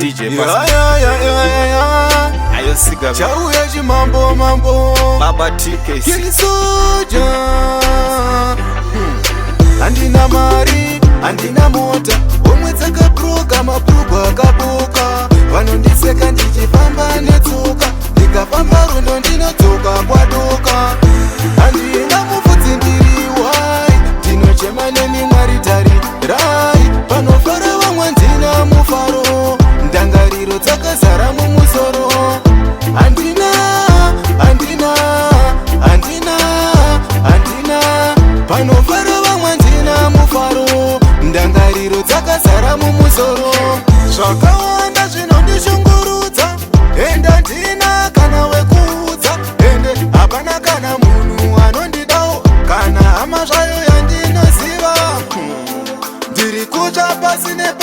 DJ Ayo siga chauya chimambo mambo Baba TK Kili soja Andina mari, andina mota Omwe dzakabroka mabhuku akabuka Vanondiseka ndichifamba netsoka Ndikafamba rondo ndinodzoka kwadoka Andina mufudzi ndiri wai Ndinochema nemimwaritari rai Panofara vamwe ndina mufaro Ndangariro dzakazara mumusoro Andina Panofara vamwe ndina mufaro Ndangariro dzakazara mumusoro Zvakawanda zvinondishungurudza Enda ndina kana weku